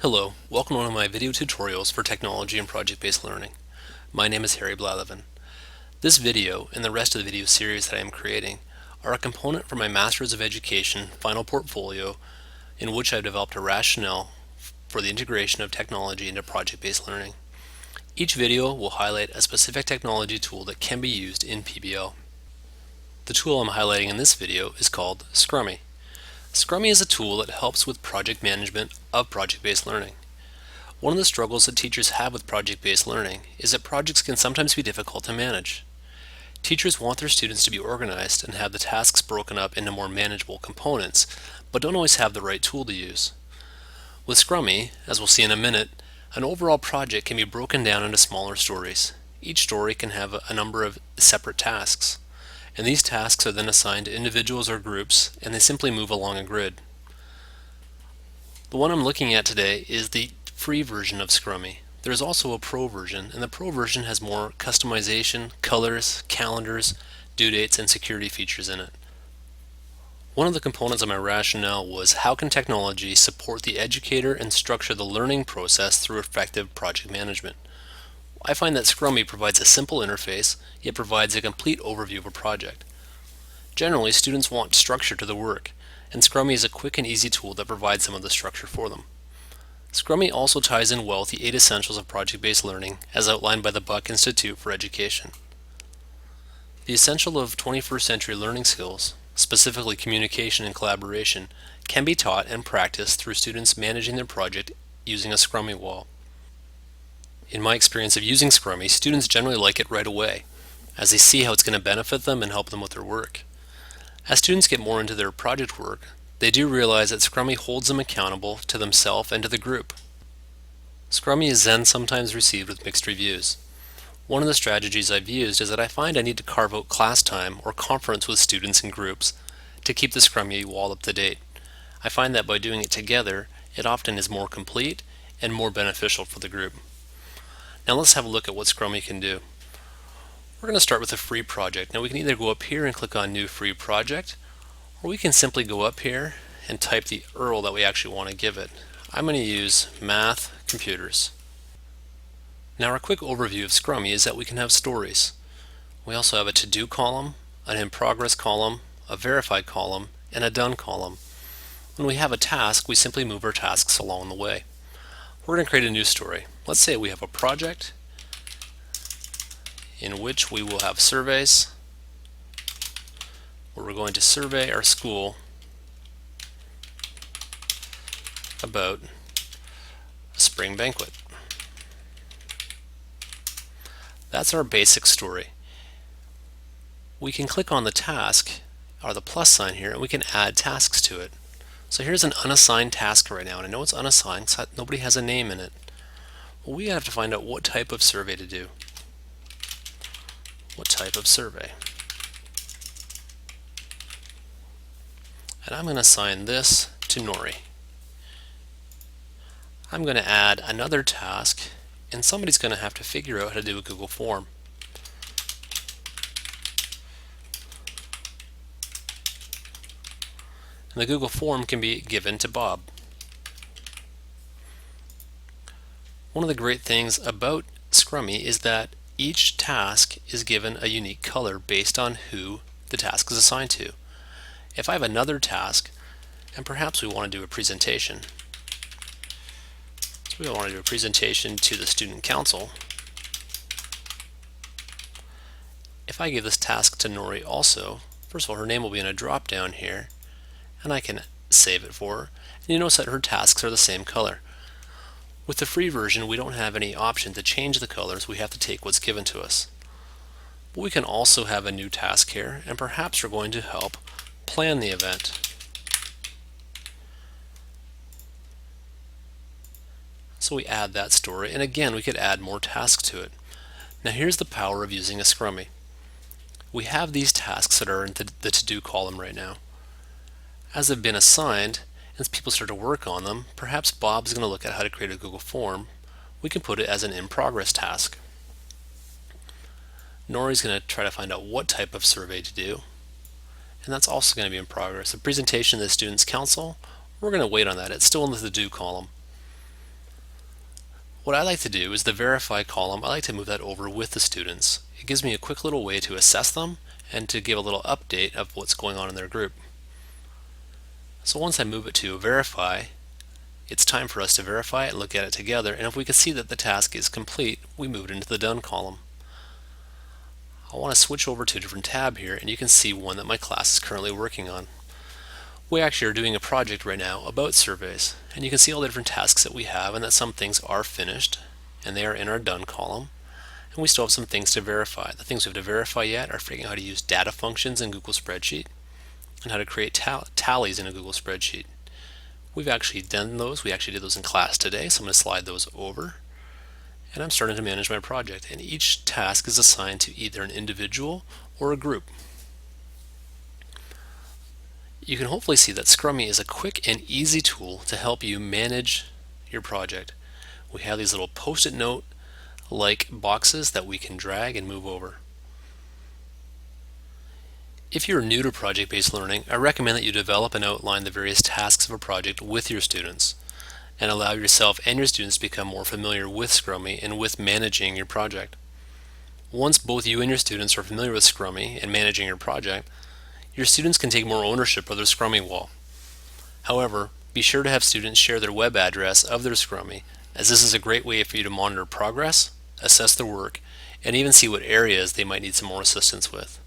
Hello, welcome to one of my video tutorials for technology and project-based learning. My name is Harry Blathervan. This video and the rest of the video series that I am creating are a component for my Master's of Education final portfolio in which I've developed a rationale for the integration of technology into project-based learning. Each video will highlight a specific technology tool that can be used in PBL. The tool I'm highlighting in this video is called Scrumy. Scrumy is a tool that helps with project management of project-based learning. One of the struggles that teachers have with project-based learning is that projects can sometimes be difficult to manage. Teachers want their students to be organized and have the tasks broken up into more manageable components, but don't always have the right tool to use. With Scrumy, as we'll see in a minute, an overall project can be broken down into smaller stories. Each story can have a number of separate tasks, and these tasks are then assigned to individuals or groups, and they simply move along a grid. The one I'm looking at today is the free version of Scrumy. There's also a pro version, and the pro version has more customization, colors, calendars, due dates, and security features in it. One of the components of my rationale was how can technology support the educator and structure the learning process through effective project management. I find that Scrumy provides a simple interface, yet provides a complete overview of a project. Generally, students want structure to the work, and Scrumy is a quick and easy tool that provides some of the structure for them. Scrumy also ties in well with the 8 essentials of project-based learning as outlined by the Buck Institute for Education. The essential of 21st century learning skills, specifically communication and collaboration, can be taught and practiced through students managing their project using a Scrumy wall. In my experience of using Scrumy, students generally like it right away, as they see how it's going to benefit them and help them with their work. As students get more into their project work, they do realize that Scrumy holds them accountable to themselves and to the group. Scrumy is then sometimes received with mixed reviews. One of the strategies I've used is that I find I need to carve out class time or conference with students and groups to keep the Scrumy wall up to date. I find that by doing it together, it often is more complete and more beneficial for the group. Now let's have a look at what Scrumy can do. We're going to start with a free project. Now we can either go up here and click on New Free Project, or we can simply go up here and type the URL that we actually want to give it. I'm going to use Math Computers. Now our quick overview of Scrumy is that we can have stories. We also have a to-do column, an in progress column, a verified column, and a done column. When we have a task, we simply move our tasks along the way. We're going to create a new story. Let's say we have a project in which we will have surveys, where we're going to survey our school about a spring banquet. That's our basic story. We can click on the task, or the plus sign here, and we can add tasks to it. So here's an unassigned task right now, and I know it's unassigned because nobody has a name in it. Well, we have to find out what type of survey to do. What type of survey? And I'm going to assign this to Nori. I'm going to add another task, and somebody's going to have to figure out how to do a Google form. And the Google form can be given to Bob. One of the great things about Scrumy is that each task is given a unique color based on who the task is assigned to. If I have another task, and perhaps we want to do a presentation, so we want to do a presentation to the student council. If I give this task to Nori also, first of all, her name will be in a drop down here, and I can save it for her. And you notice that her tasks are the same color. With the free version, we don't have any option to change the colors. We have to take what's given to us. But we can also have a new task here, and perhaps we're going to help plan the event. So we add that story, and again, we could add more tasks to it. Now here's the power of using a Scrumy. We have these tasks that are in the to-do column right now. As they've been assigned, as people start to work on them, perhaps Bob's going to look at how to create a Google form. We can put it as an in-progress task. Nori's going to try to find out what type of survey to do, and that's also going to be in progress. The presentation to the Students' Council, we're going to wait on that. It's still in the to-do column. What I like to do is the verify column, I like to move that over with the students. It gives me a quick little way to assess them and to give a little update of what's going on in their group. So once I move it to verify, it's time for us to verify it and look at it together, and if we can see that the task is complete, we move it into the done column. I want to switch over to a different tab here, and you can see one that my class is currently working on. We actually are doing a project right now about surveys, and you can see all the different tasks that we have and that some things are finished and they are in our done column, and we still have some things to verify. The things we have to verify yet are figuring out how to use data functions in Google Spreadsheet and how to create tallies in a Google Spreadsheet. We've actually done those. We actually did those in class today, so I'm going to slide those over, and I'm starting to manage my project, and each task is assigned to either an individual or a group. You can hopefully see that Scrumy is a quick and easy tool to help you manage your project. We have these little post-it note like boxes that we can drag and move over. If you're new to project-based learning, I recommend that you develop and outline the various tasks of a project with your students and allow yourself and your students to become more familiar with Scrumy and with managing your project. Once both you and your students are familiar with Scrumy and managing your project, your students can take more ownership of their Scrumy wall. However, be sure to have students share their web address of their Scrumy, as this is a great way for you to monitor progress, assess their work, and even see what areas they might need some more assistance with.